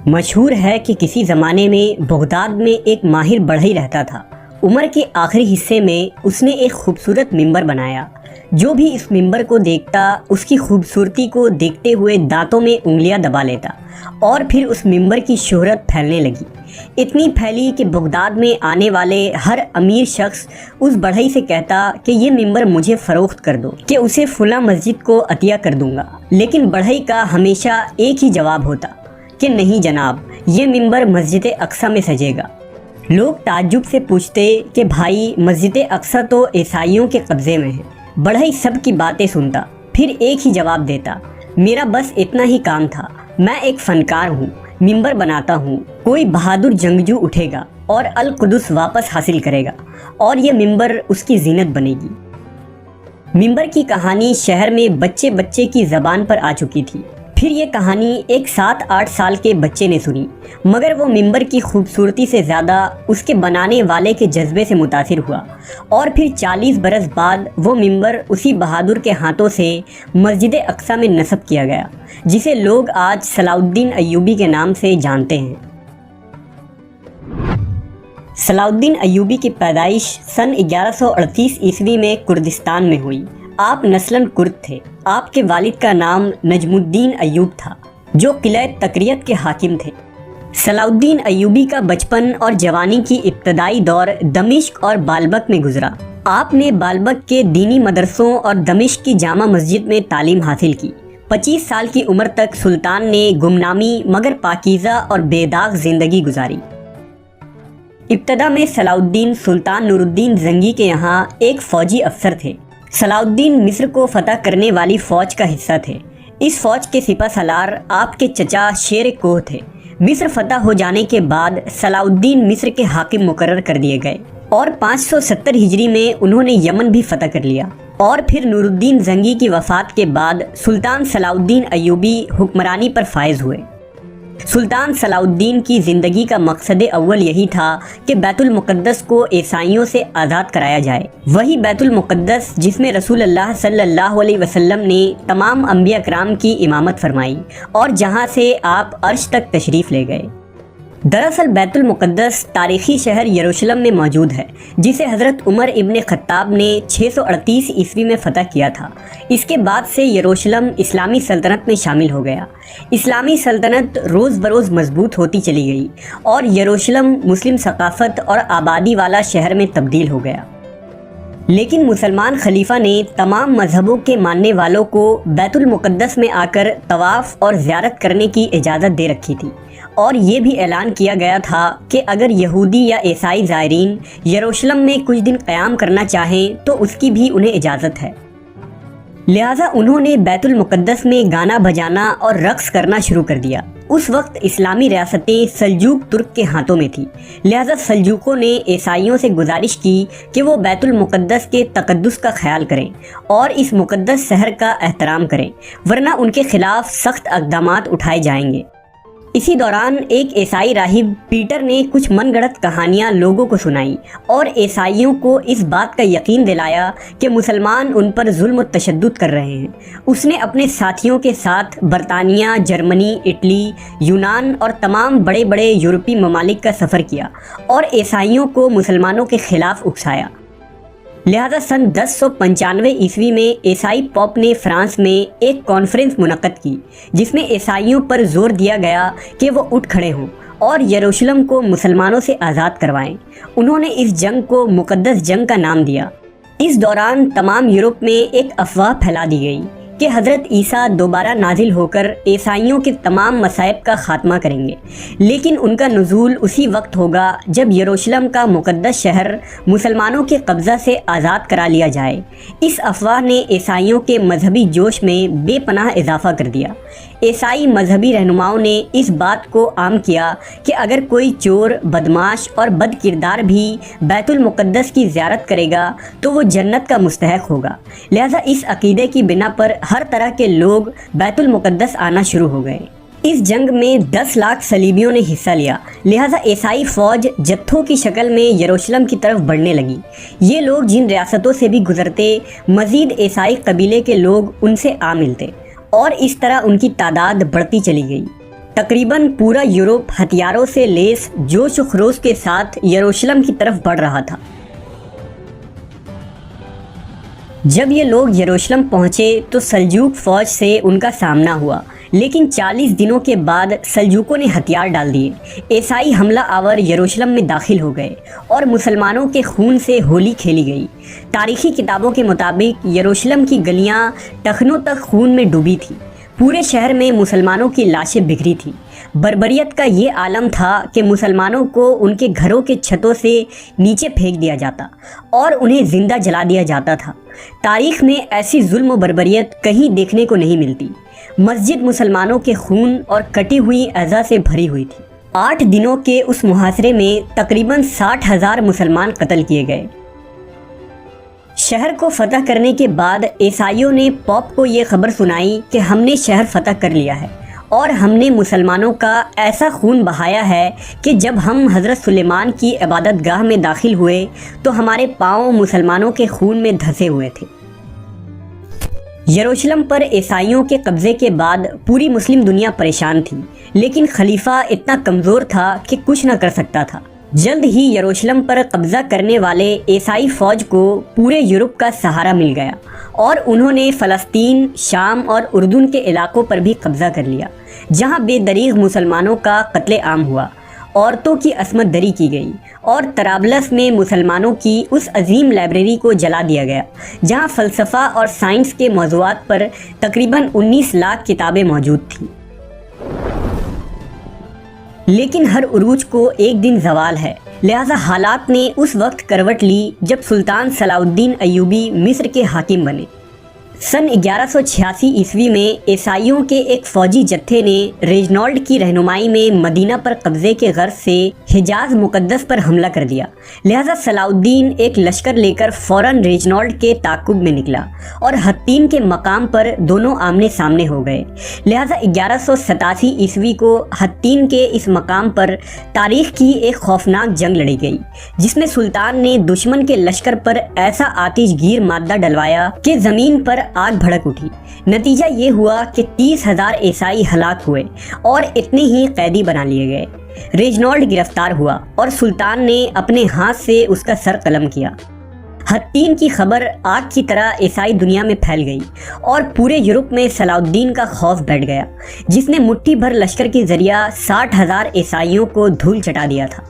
مشہور ہے کہ کسی زمانے میں بغداد میں ایک ماہر بڑھئی رہتا تھا۔ عمر کے آخری حصے میں اس نے ایک خوبصورت ممبر بنایا۔ جو بھی اس ممبر کو دیکھتا اس کی خوبصورتی کو دیکھتے ہوئے دانتوں میں انگلیاں دبا لیتا اور پھر اس ممبر کی شہرت پھیلنے لگی۔ اتنی پھیلی کہ بغداد میں آنے والے ہر امیر شخص اس بڑھئی سے کہتا کہ یہ ممبر مجھے فروخت کر دو کہ اسے فلاں مسجد کو عطیہ کر دوں گا، لیکن بڑھئی کا ہمیشہ ایک ہی جواب ہوتا کہ نہیں جناب، یہ ممبر مسجد اقصی میں سجے گا۔ لوگ تعجب سے پوچھتے کہ بھائی مسجد اقصی تو عیسائیوں کے قبضے میں ہے۔ بڑھئی سب کی باتیں سنتا، پھر ایک ہی جواب دیتا، میرا بس اتنا ہی کام تھا، میں ایک فنکار ہوں، ممبر بناتا ہوں، کوئی بہادر جنگجو اٹھے گا اور القدس واپس حاصل کرے گا اور یہ ممبر اس کی زینت بنے گی۔ ممبر کی کہانی شہر میں بچے بچے کی زبان پر آ چکی تھی۔ پھر یہ کہانی ایک 7-8 سال کے بچے نے سنی، مگر وہ ممبر کی خوبصورتی سے زیادہ اس کے بنانے والے کے جذبے سے متاثر ہوا، اور پھر 40 برس بعد وہ ممبر اسی بہادر کے ہاتھوں سے مسجد اقصی میں نصب کیا گیا، جسے لوگ آج صلاح الدین ایوبی کے نام سے جانتے ہیں۔ صلاح الدین ایوبی کی پیدائش سن 1138 عیسوی میں کردستان میں ہوئی۔ آپ نسلاً کرد تھے۔ آپ کے والد کا نام نجم الدین ایوب تھا، جو قلعہ تکریت کے حاکم تھے۔ صلاح الدین ایوبی کا بچپن اور جوانی کی ابتدائی دور دمشق اور بالبک میں گزرا۔ آپ نے بالبک کے دینی مدرسوں اور دمشق کی جامع مسجد میں تعلیم حاصل کی۔ 25 سال کی عمر تک سلطان نے گمنامی مگر پاکیزہ اور بے داغ زندگی گزاری۔ ابتدا میں صلاح الدین سلطان نور الدین زنگی کے یہاں ایک فوجی افسر تھے۔ صلاح الدین مصر کو فتح کرنے والی فوج کا حصہ تھے۔ اس فوج کے سپہ سالار آپ کے چچا شیر کوہ تھے۔ مصر فتح ہو جانے کے بعد صلاح الدین مصر کے حاکم مقرر کر دیے گئے اور 570 ہجری میں انہوں نے یمن بھی فتح کر لیا، اور پھر نور الدین زنگی کی وفات کے بعد سلطان صلاح الدین ایوبی حکمرانی پر فائز ہوئے۔ سلطان صلاح الدین کی زندگی کا مقصد اول یہی تھا کہ بیت المقدس کو عیسائیوں سے آزاد کرایا جائے، وہی بیت المقدس جس میں رسول اللہ صلی اللہ علیہ وسلم نے تمام انبیاء کرام کی امامت فرمائی اور جہاں سے آپ عرش تک تشریف لے گئے۔ دراصل بیت المقدس تاریخی شہر یروشلم میں موجود ہے، جسے حضرت عمر ابن خطاب نے 638 عیسوی میں فتح کیا تھا۔ اس کے بعد سے یروشلم اسلامی سلطنت میں شامل ہو گیا۔ اسلامی سلطنت روز بروز مضبوط ہوتی چلی گئی اور یروشلم مسلم ثقافت اور آبادی والا شہر میں تبدیل ہو گیا۔ لیکن مسلمان خلیفہ نے تمام مذہبوں کے ماننے والوں کو بیت المقدس میں آ کر طواف اور زیارت کرنے کی اجازت دے رکھی تھی، اور یہ بھی اعلان کیا گیا تھا کہ اگر یہودی یا عیسائی زائرین یروشلم میں کچھ دن قیام کرنا چاہیں تو اس کی بھی انہیں اجازت ہے۔ لہٰذا انہوں نے بیت المقدس میں گانا بجانا اور رقص کرنا شروع کر دیا۔ اس وقت اسلامی ریاستیں سلجوق ترک کے ہاتھوں میں تھی، لہٰذا سلجوقوں نے عیسائیوں سے گزارش کی کہ وہ بیت المقدس کے تقدس کا خیال کریں اور اس مقدس شہر کا احترام کریں، ورنہ ان کے خلاف سخت اقدامات اٹھائے جائیں گے۔ اسی دوران ایک عیسائی راہب پیٹر نے کچھ من گھڑت کہانیاں لوگوں کو سنائیں اور عیسائیوں کو اس بات کا یقین دلایا کہ مسلمان ان پر ظلم و تشدد کر رہے ہیں۔ اس نے اپنے ساتھیوں کے ساتھ برطانیہ، جرمنی، اٹلی، یونان اور تمام بڑے بڑے یورپی ممالک کا سفر کیا اور عیسائیوں کو مسلمانوں کے خلاف اکسایا۔ لہذا سن 1095 عیسوی میں عیسائی پوپ نے فرانس میں ایک کانفرنس منعقد کی، جس میں عیسائیوں پر زور دیا گیا کہ وہ اٹھ کھڑے ہوں اور یروشلم کو مسلمانوں سے آزاد کروائیں۔ انہوں نے اس جنگ کو مقدس جنگ کا نام دیا۔ اس دوران تمام یورپ میں ایک افواہ پھیلا دی گئی کہ حضرت عیسیٰ دوبارہ نازل ہو کر عیسائیوں کے تمام مصائب کا خاتمہ کریں گے، لیکن ان کا نزول اسی وقت ہوگا جب یروشلم کا مقدس شہر مسلمانوں کے قبضہ سے آزاد کرا لیا جائے۔ اس افواہ نے عیسائیوں کے مذہبی جوش میں بے پناہ اضافہ کر دیا۔ عیسائی مذہبی رہنماؤں نے اس بات کو عام کیا کہ اگر کوئی چور، بدماش اور بد کردار بھی بیت المقدس کی زیارت کرے گا تو وہ جنت کا مستحق ہوگا۔ لہذا اس عقیدے کی بنا پر ہر طرح کے لوگ بیت المقدس آنا شروع ہو گئے۔ اس جنگ میں 10 لاکھ صلیبیوں نے حصہ لیا، لہٰذا عیسائی فوج جتھوں کی شکل میں یروشلم کی طرف بڑھنے لگی۔ یہ لوگ جن ریاستوں سے بھی گزرتے، مزید عیسائی قبیلے کے لوگ ان سے آ ملتے اور اس طرح ان کی تعداد بڑھتی چلی گئی۔ تقریباً پورا یورپ ہتھیاروں سے لیس جوش و خروش کے ساتھ یروشلم کی طرف بڑھ رہا تھا۔ جب یہ لوگ یروشلم پہنچے تو سلجوق فوج سے ان کا سامنا ہوا، لیکن 40 دنوں کے بعد سلجوقوں نے ہتھیار ڈال دیے۔ عیسائی حملہ آور یروشلم میں داخل ہو گئے اور مسلمانوں کے خون سے ہولی کھیلی گئی۔ تاریخی کتابوں کے مطابق یروشلم کی گلیاں ٹخنوں تک خون میں ڈوبی تھیں۔ پورے شہر میں مسلمانوں کی لاشیں بکھری تھیں۔ بربریت کا یہ عالم تھا کہ مسلمانوں کو ان کے گھروں کے چھتوں سے نیچے پھینک دیا جاتا اور انہیں زندہ جلا دیا جاتا تھا۔ تاریخ میں ایسی ظلم و بربریت کہیں دیکھنے کو نہیں ملتی۔ مسجد مسلمانوں کے خون اور کٹی ہوئی اعضاء سے بھری ہوئی تھی۔ 8 دنوں کے اس محاصرے میں تقریباً 60,000 مسلمان قتل کیے گئے۔ شہر کو فتح کرنے کے بعد عیسائیوں نے پوپ کو یہ خبر سنائی کہ ہم نے شہر فتح کر لیا ہے اور ہم نے مسلمانوں کا ایسا خون بہایا ہے کہ جب ہم حضرت سلیمان کی عبادت گاہ میں داخل ہوئے تو ہمارے پاؤں مسلمانوں کے خون میں دھسے ہوئے تھے۔ یروشلم پر عیسائیوں کے قبضے کے بعد پوری مسلم دنیا پریشان تھی، لیکن خلیفہ اتنا کمزور تھا کہ کچھ نہ کر سکتا تھا۔ جلد ہی یروشلم پر قبضہ کرنے والے عیسائی فوج کو پورے یورپ کا سہارا مل گیا اور انہوں نے فلسطین، شام اور اردن کے علاقوں پر بھی قبضہ کر لیا، جہاں بے دریغ مسلمانوں کا قتل عام ہوا، عورتوں کی عصمت دری کی گئی اور طرابلس میں مسلمانوں کی اس عظیم لائبریری کو جلا دیا گیا جہاں فلسفہ اور سائنس کے موضوعات پر تقریباً 19 لاکھ کتابیں موجود تھیں۔ لیکن ہر عروج کو ایک دن زوال ہے، لہذا حالات نے اس وقت کروٹ لی جب سلطان صلاح الدین ایوبی مصر کے حاکم بنے۔ سن 1186 عیسوی میں عیسائیوں کے ایک فوجی جتھے نے ریجنالڈ کی رہنمائی میں مدینہ پر قبضے کے غرض سے حجاز مقدس پر حملہ کر دیا، لہذا صلاح الدین ایک لشکر لے کر فوراً ریجنالڈ کے تعاقب میں نکلا اور حطین کے مقام پر دونوں آمنے سامنے ہو گئے۔ لہذا 1187 عیسوی کو حطین کے اس مقام پر تاریخ کی ایک خوفناک جنگ لڑی گئی، جس میں سلطان نے دشمن کے لشکر پر ایسا آتش گیر مادہ ڈلوایا کہ زمین پر آگ بھڑک اٹھی۔ نتیجہ یہ ہوا کہ 30,000 عیسائی ہلاک ہوئے اور اتنے ہی قیدی بنا لیے گئے۔ ریجنالڈ گرفتار ہوا اور سلطان نے اپنے ہاتھ سے اس کا سر قلم کیا۔ حطین کی خبر آگ کی طرح عیسائی دنیا میں پھیل گئی اور پورے یورپ میں صلاح الدین کا خوف بیٹھ گیا، جس نے مٹھی بھر لشکر کے ذریعہ 60,000 عیسائیوں کو دھول چٹا دیا تھا۔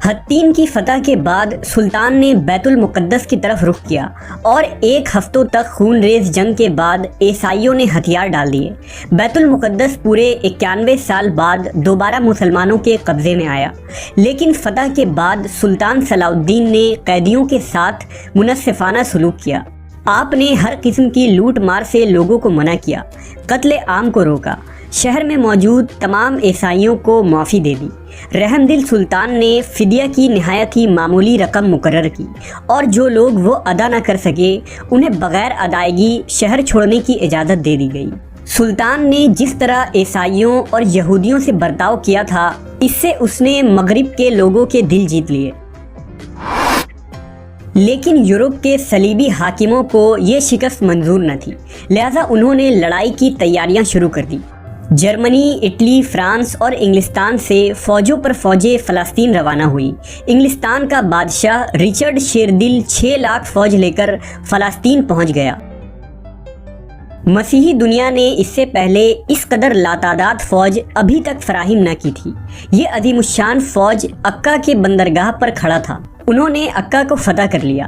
حطین کی فتح کے بعد سلطان نے بیت المقدس کی طرف رخ کیا اور 1 ہفتوں تک خون ریز جنگ کے بعد عیسائیوں نے ہتھیار ڈال دیے۔ بیت المقدس پورے 91 سال بعد دوبارہ مسلمانوں کے قبضے میں آیا، لیکن فتح کے بعد سلطان صلاح الدین نے قیدیوں کے ساتھ منصفانہ سلوک کیا۔ آپ نے ہر قسم کی لوٹ مار سے لوگوں کو منع کیا، قتل عام کو روکا، شہر میں موجود تمام عیسائیوں کو معافی دے دی۔ رحم دل سلطان نے فدیہ کی نہایت ہی معمولی رقم مقرر کی اور جو لوگ وہ ادا نہ کر سکے انہیں بغیر ادائیگی شہر چھوڑنے کی اجازت دے دی گئی۔ سلطان نے جس طرح عیسائیوں اور یہودیوں سے برتاؤ کیا تھا، اس سے اس نے مغرب کے لوگوں کے دل جیت لیے، لیکن یورپ کے صلیبی حاکموں کو یہ شکست منظور نہ تھی، لہذا انہوں نے لڑائی کی تیاریاں شروع کر دی۔ جرمنی، اٹلی، فرانس اور انگلستان سے فوجوں پر فوجیں فلسطین روانہ ہوئی۔ انگلستان کا بادشاہ رچرڈ شیردل 6 لاکھ فوج لے کر فلسطین پہنچ گیا۔ مسیحی دنیا نے اس سے پہلے اس قدر لاتعداد فوج ابھی تک فراہم نہ کی تھی۔ یہ عظیم الشان فوج عکا کے بندرگاہ پر کھڑا تھا۔ انہوں نے عکا کو فتح کر لیا۔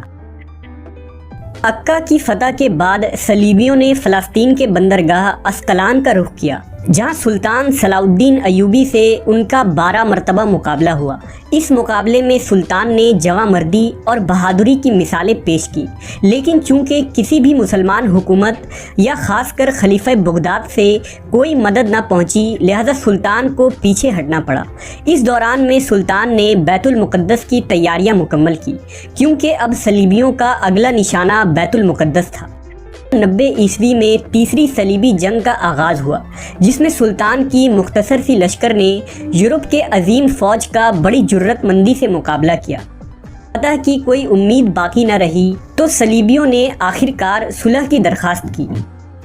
عکا کی فتح کے بعد صلیبیوں نے فلسطین کے بندرگاہ اسقلان کا رخ کیا، جہاں سلطان صلاح الدین ایوبی سے ان کا 12 مرتبہ مقابلہ ہوا۔ اس مقابلے میں سلطان نے جواں مردی اور بہادری کی مثالیں پیش کی، لیکن چونکہ کسی بھی مسلمان حکومت یا خاص کر خلیفہ بغداد سے کوئی مدد نہ پہنچی، لہذا سلطان کو پیچھے ہٹنا پڑا۔ اس دوران میں سلطان نے بیت المقدس کی تیاریاں مکمل کی، کیونکہ اب صلیبیوں کا اگلا نشانہ بیت المقدس تھا۔ 90 عیسوی میں تیسری صلیبی جنگ کا آغاز ہوا، جس میں سلطان کی مختصر سی لشکر نے یورپ کے عظیم فوج کا بڑی جرت مندی سے مقابلہ کیا۔ فتح کی کوئی امید باقی نہ رہی تو صلیبیوں نے آخر کار صلح کی درخواست کی۔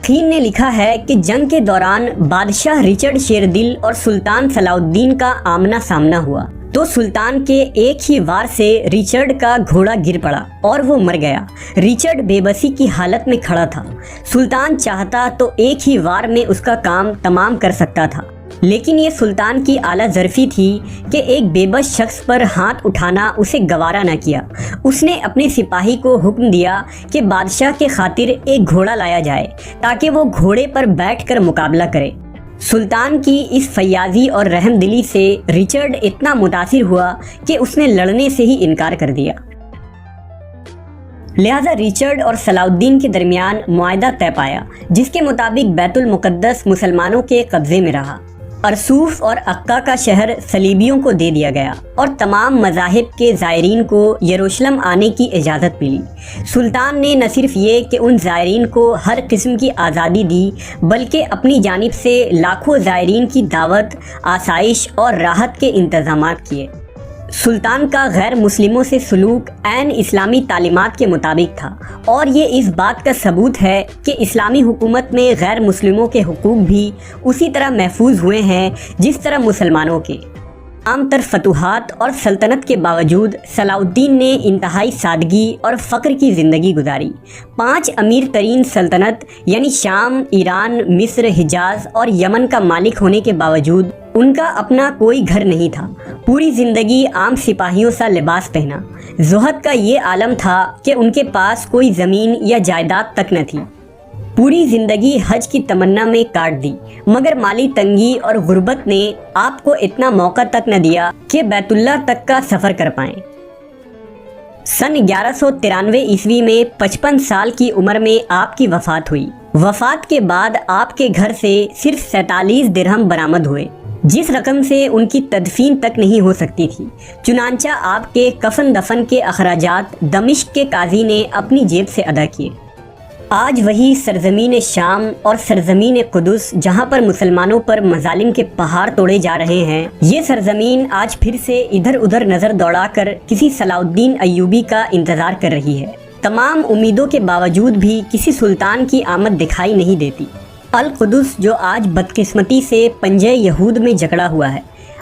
محققین نے لکھا ہے کہ جنگ کے دوران بادشاہ رچرڈ شیردل اور سلطان صلاح الدین کا آمنا سامنا ہوا تو سلطان کے ایک ہی وار سے رچرڈ کا گھوڑا گر پڑا اور وہ مر گیا۔ رچرڈ بے بسی کی حالت میں کھڑا تھا۔ سلطان چاہتا تو ایک ہی وار میں اس کا کام تمام کر سکتا تھا، لیکن یہ سلطان کی اعلیٰ ظرفی تھی کہ ایک بے بس شخص پر ہاتھ اٹھانا اسے گوارا نہ کیا۔ اس نے اپنے سپاہی کو حکم دیا کہ بادشاہ کے خاطر ایک گھوڑا لایا جائے تاکہ وہ گھوڑے پر بیٹھ کر مقابلہ کرے۔ سلطان کی اس فیاضی اور رحم دلی سے رچرڈ اتنا متاثر ہوا کہ اس نے لڑنے سے ہی انکار کر دیا۔ لہذا رچرڈ اور صلاح الدین کے درمیان معاہدہ طے پایا، جس کے مطابق بیت المقدس مسلمانوں کے قبضے میں رہا۔ ارسوف اور عکا کا شہر صلیبیوں کو دے دیا گیا اور تمام مذاہب کے زائرین کو یروشلم آنے کی اجازت ملی۔ سلطان نے نہ صرف یہ کہ ان زائرین کو ہر قسم کی آزادی دی، بلکہ اپنی جانب سے لاکھوں زائرین کی دعوت، آسائش اور راحت کے انتظامات کیے۔ سلطان کا غیر مسلموں سے سلوک عین اسلامی تعلیمات کے مطابق تھا، اور یہ اس بات کا ثبوت ہے کہ اسلامی حکومت میں غیر مسلموں کے حقوق بھی اسی طرح محفوظ ہوئے ہیں جس طرح مسلمانوں کے۔ عام تر فتوحات اور سلطنت کے باوجود صلاح الدین نے انتہائی سادگی اور فقر کی زندگی گزاری۔ 5 امیر ترین سلطنت یعنی شام، ایران، مصر، حجاز اور یمن کا مالک ہونے کے باوجود ان کا اپنا کوئی گھر نہیں تھا۔ پوری زندگی عام سپاہیوں سا لباس پہنا۔ زہد کا یہ عالم تھا کہ ان کے پاس کوئی زمین یا جائیداد تک نہ تھی۔ پوری زندگی حج کی تمنا میں کاٹ دی، مگر مالی تنگی اور غربت نے آپ کو اتنا موقع تک نہ دیا کہ بیت اللہ تک کا سفر کر پائیں۔ سن 1193 عیسوی میں 55 سال کی عمر میں آپ کی وفات ہوئی۔ وفات کے بعد آپ کے گھر سے صرف 47 درہم برآمد ہوئے، جس رقم سے ان کی تدفین تک نہیں ہو سکتی تھی۔ چنانچہ آپ کے کفن دفن کے اخراجات دمشق کے قاضی نے اپنی جیب سے ادا کیے۔ آج وہی سرزمین شام اور سرزمین قدس جہاں پر مسلمانوں پر مظالم کے پہاڑ توڑے جا رہے ہیں، یہ سرزمین آج پھر سے ادھر ادھر نظر دوڑا کر کسی صلاح الدین ایوبی کا انتظار کر رہی ہے۔ تمام امیدوں کے باوجود بھی کسی سلطان کی آمد دکھائی نہیں دیتی۔ القدس جو آج بدقسمتی سے پنجے یہود میں جکڑا ہوا ہے،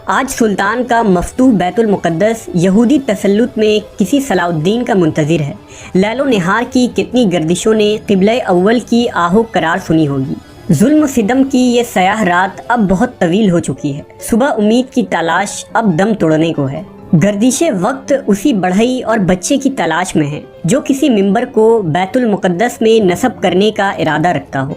آج سلطان کا مفتوح بیت المقدس یہودی تسلط میں کسی صلاح الدین کا منتظر ہے۔ لیل و نہار کی کتنی گردشوں نے قبلہ اول کی آہو قرار سنی ہوگی۔ ظلم و ستم کی یہ سیاہ رات اب بہت طویل ہو چکی ہے۔ صبح امید کی تلاش اب دم توڑنے کو ہے۔ گردش وقت اسی بڑھئی اور بچے کی تلاش میں ہے جو کسی ممبر کو بیت المقدس میں نصب کرنے کا ارادہ رکھتا ہو۔